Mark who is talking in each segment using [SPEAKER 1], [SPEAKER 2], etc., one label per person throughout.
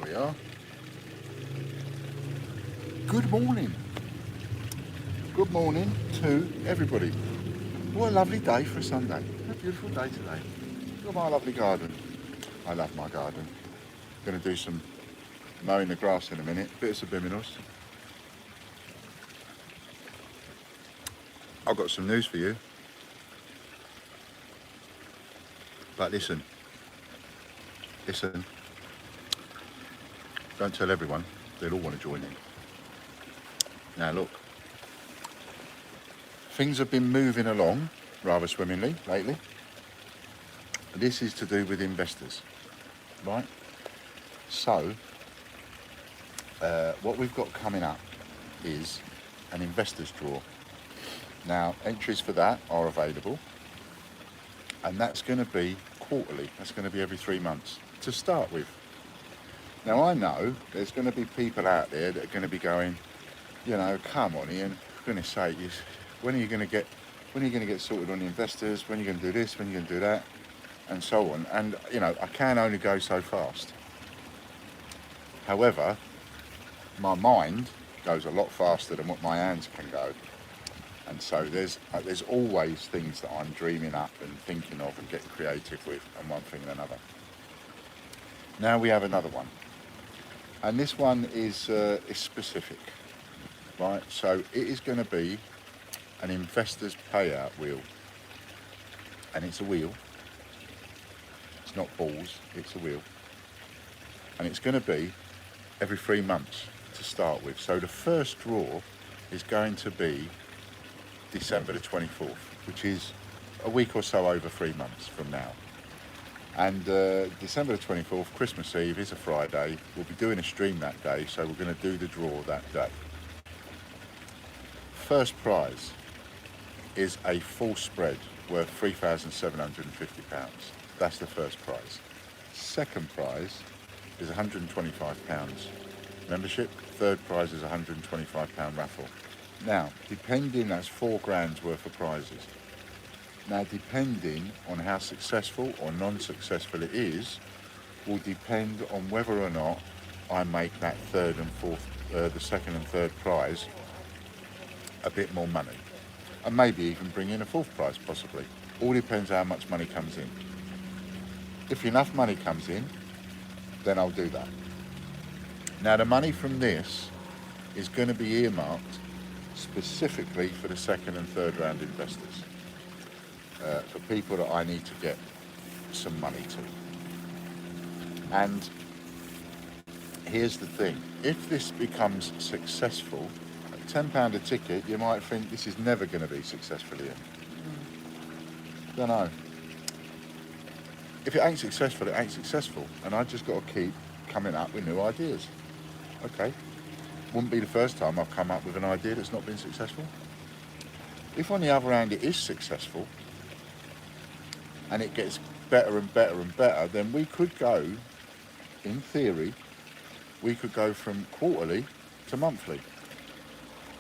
[SPEAKER 1] we are. Good morning. Good morning to everybody. What a lovely day for a Sunday. What a beautiful day today. Look at my lovely garden. I love my garden. Going to do some mowing the grass in a minute. Bit of subliminals. I've got some news for you. But listen. Don't tell everyone. They'll all want to join in. Now look. Things have been moving along rather swimmingly lately. This is to do with investors, right? So, what we've got coming up is an investors draw. Now, entries for that are available, and that's going to be quarterly. That's going to be every 3 months to start with. Now, I know there's going to be people out there that are going to be going, you know, come on, Ian, for goodness sake, when are you going to get sorted on the investors? When are you going to do this? When are you going to do that? And so on. And, you know, I can only go so fast. However, my mind goes a lot faster than what my hands can go. And so there's always things that I'm dreaming up and thinking of and getting creative with, and one thing and another. Now we have another one. And this one is specific, right? So it is going to be an investor's payout wheel. And it's a wheel. It's not balls, it's a wheel. And it's going to be every 3 months to start with. So the first draw is going to be December the 24th, which is a week or so over 3 months from now. And December the 24th, Christmas Eve, is a Friday. We'll be doing a stream that day, so we're going to do the draw that day. First prize is a full spread worth £3,750. That's the first prize. Second prize is £125 membership. Third prize is £125 raffle. Now, that's £4,000 worth of prizes. Now, depending on how successful or non-successful it is, will depend on whether or not I make that third and fourth, the second and third prize a bit more money. And maybe even bring in a fourth prize, possibly. All depends how much money comes in. If enough money comes in, then I'll do that. Now, the money from this is going to be earmarked specifically for the second and third round investors. For people that I need to get some money to. And here's the thing. If this becomes successful, at £10 a ticket, you might think this is never going to be successful here. Don't know. If it ain't successful, it ain't successful. And I just got to keep coming up with new ideas. Okay. Wouldn't be the first time I've come up with an idea that's not been successful. If on the other hand it is successful, and it gets better and better and better, then we could go, in theory, we could go from quarterly to monthly.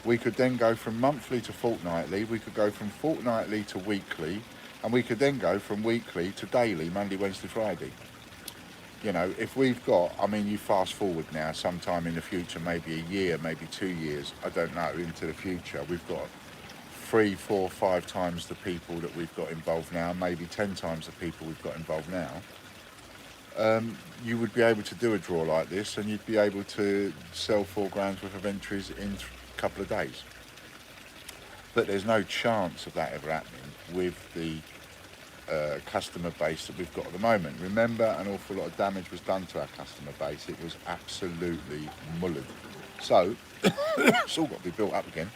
[SPEAKER 1] We could then go from monthly to fortnightly, we could go from fortnightly to weekly, and we could then go from weekly to daily, Monday, Wednesday, Friday. You know, if we've got, I mean, you fast forward now, sometime in the future, maybe a year, maybe 2 years, I don't know, into the future, we've got 3, 4, 5 times the people that we've got involved now, maybe 10 times the people we've got involved now. You would be able to do a draw like this, and you'd be able to sell £4,000 worth of entries in a couple of days. But there's no chance of that ever happening with the customer base that we've got at the moment. Remember, an awful lot of damage was done to our customer base. It was absolutely mullered. So, it's all got to be built up again.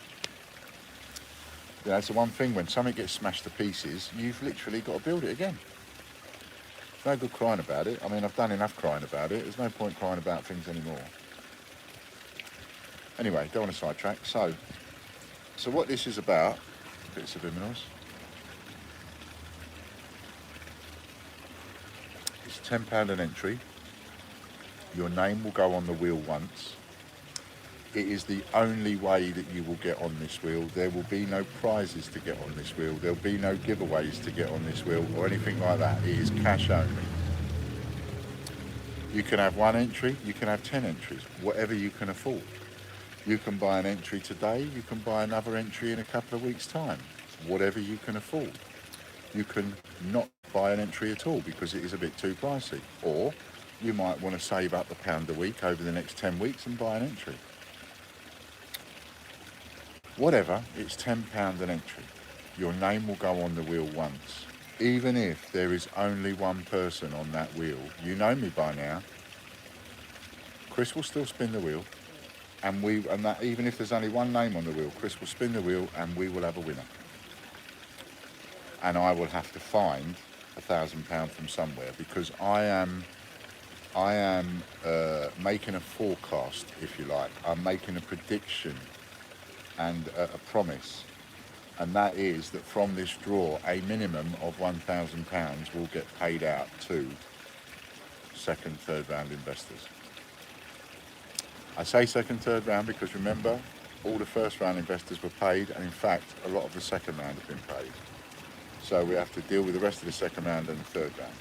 [SPEAKER 1] You know, it's the one thing, when something gets smashed to pieces, you've literally got to build it again. It's no good crying about it. I mean, I've done enough crying about it. There's no point crying about things anymore. Anyway, don't want to sidetrack. So what this is about, bits of subliminals. It's £10 an entry. Your name will go on the wheel once. It is the only way that you will get on this wheel. There will be no prizes to get on this wheel. There'll be no giveaways to get on this wheel or anything like that. It is cash only. You can have one entry, you can have 10 entries, whatever you can afford. You can buy an entry today, you can buy another entry in a couple of weeks' time, whatever you can afford. You can not buy an entry at all because it is a bit too pricey. Or you might want to save up £1 a week over the next 10 weeks and buy an entry. Whatever, it's £10 an entry. Your name will go on the wheel once. Even if there is only one person on that wheel, you know me by now, Chris will still spin the wheel, and that even if there's only one name on the wheel, Chris will spin the wheel and we will have a winner. And I will have to find £1,000 from somewhere because I am making a forecast, if you like. I'm making a prediction and a promise, and that is that from this draw, a minimum of £1,000 will get paid out to second, third round investors. I say second, third round because remember, all the first round investors were paid, and in fact, a lot of the second round have been paid. So we have to deal with the rest of the second round and the third round.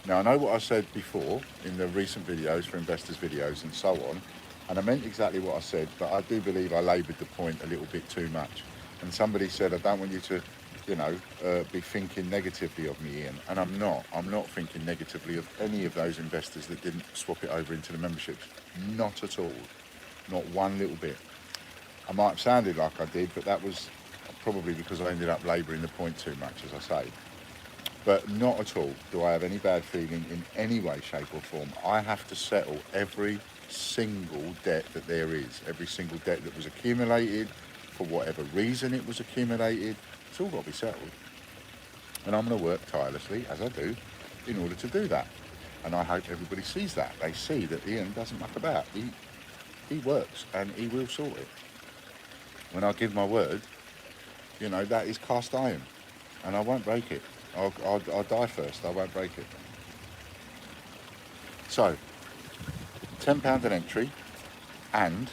[SPEAKER 1] Now, I know what I said before in the recent videos for investors videos and so on, and I meant exactly what I said, but I do believe I laboured the point a little bit too much. And somebody said, I don't want you to, be thinking negatively of me, Ian. And I'm not. I'm not thinking negatively of any of those investors that didn't swap it over into the memberships. Not at all. Not one little bit. I might have sounded like I did, but that was probably because I ended up labouring the point too much, as I say. But not at all do I have any bad feeling in any way, shape or form. I have to settle every single debt that there is, every single debt that was accumulated, for whatever reason it was accumulated. It's all got to be settled. And I'm going to work tirelessly, as I do, in order to do that. And I hope everybody sees that. They see that Ian doesn't muck about. He works and he will sort it. When I give my word, that is cast iron. And I won't break it. I'll die first. I won't break it. So, £10 an entry, and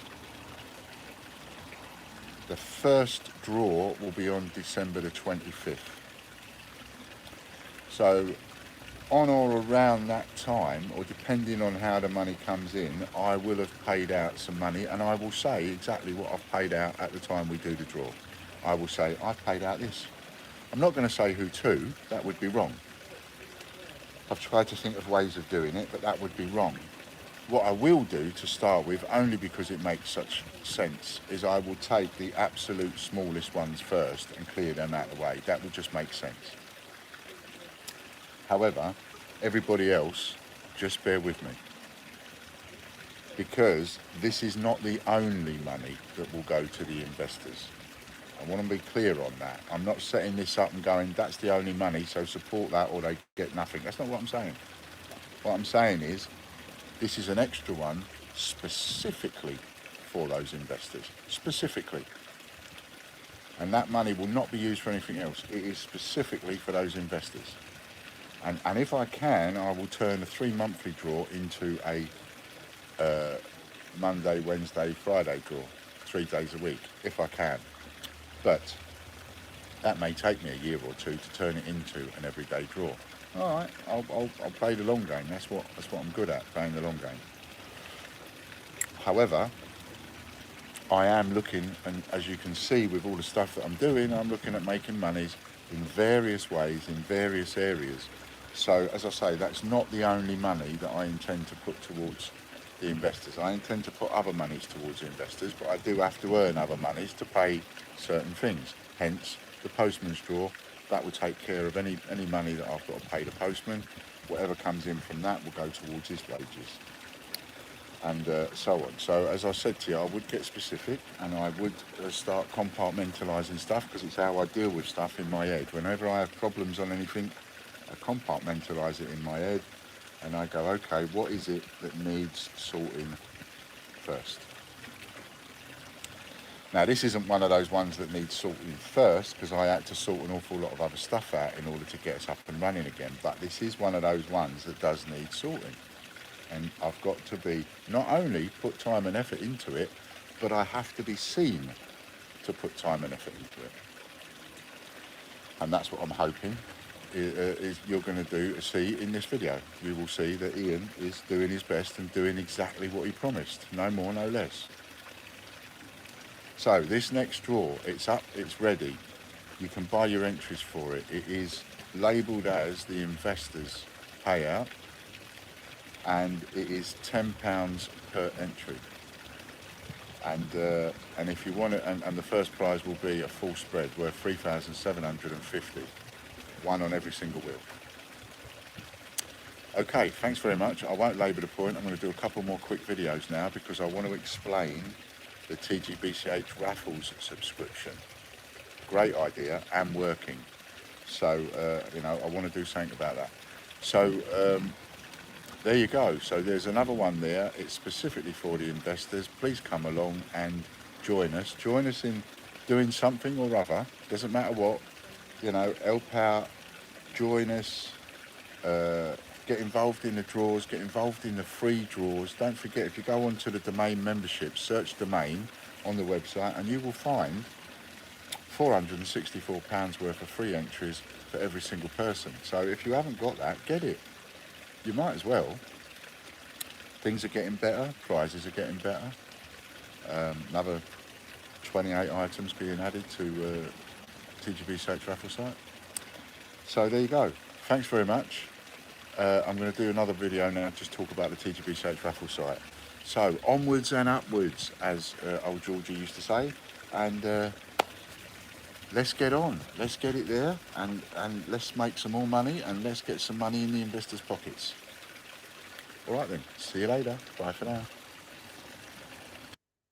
[SPEAKER 1] the first draw will be on December the 25th. So, on or around that time, or depending on how the money comes in, I will have paid out some money, and I will say exactly what I've paid out at the time we do the draw. I will say, I've paid out this. I'm not going to say who to, that would be wrong. I've tried to think of ways of doing it, but that would be wrong. What I will do to start with, only because it makes such sense, is I will take the absolute smallest ones first and clear them out of the way. That will just make sense. However, everybody else, just bear with me. Because this is not the only money that will go to the investors. I want to be clear on that. I'm not setting this up and going, that's the only money, so support that or they get nothing. That's not what I'm saying. What I'm saying is, this is an extra one specifically for those investors. Specifically. And that money will not be used for anything else. It is specifically for those investors. And if I can, I will turn a 3 monthly draw into a Monday, Wednesday, Friday draw. 3 days a week, if I can. But that may take me a year or two to turn it into an everyday draw. All right, I'll play the long game. That's what I'm good at, playing the long game. However, I am looking, and as you can see with all the stuff that I'm doing, I'm looking at making monies in various ways, in various areas. So, as I say, that's not the only money that I intend to put towards the investors. I intend to put other monies towards the investors, but I do have to earn other monies to pay certain things. Hence, the postman's draw, that will take care of any money that I've got to pay the postman. Whatever comes in from that will go towards his wages, and so on. So, as I said to you, I would get specific, and I would start compartmentalising stuff, because it's how I deal with stuff in my head. Whenever I have problems on anything, I compartmentalise it in my head, and I go, okay, what is it that needs sorting first? Now, this isn't one of those ones that needs sorting first, because I had to sort an awful lot of other stuff out in order to get us up and running again. But this is one of those ones that does need sorting. And I've got to be, not only put time and effort into it, but I have to be seen to put time and effort into it. And that's what I'm hoping is you're going to see in this video. You will see that Ian is doing his best and doing exactly what he promised. No more, no less. So this next draw, it's up, it's ready. You can buy your entries for it. It is labelled as the investors payout, and it is £10 per entry. And if you want it, and the first prize will be a full spread worth 3,750, one on every single wheel. Okay, thanks very much. I won't labour the point. I'm going to do a couple more quick videos now because I want to explain the TGBCH raffles subscription. Great idea and working. So, you know, I want to do something about that. So, there you go. So there's another one there. It's specifically for the investors. Please come along and join us. Join us in doing something or other. Doesn't matter what. You know, help out. Join us. Get involved in the draws. Get involved in the free draws. Don't forget, if you go onto the domain membership, search domain on the website, and you will find £464 worth of free entries for every single person. So if you haven't got that, get it. You might as well. Things are getting better, prizes are getting better. Another 28 items being added to TGBCH raffle site. So there you go. Thanks very much. I'm going to do another video now, just talk about the TGBCH raffle site. So onwards and upwards, as old Georgie used to say, and let's get on. Let's get it there, and let's make some more money, and let's get some money in the investors' pockets. All right then, see you later. Bye for now.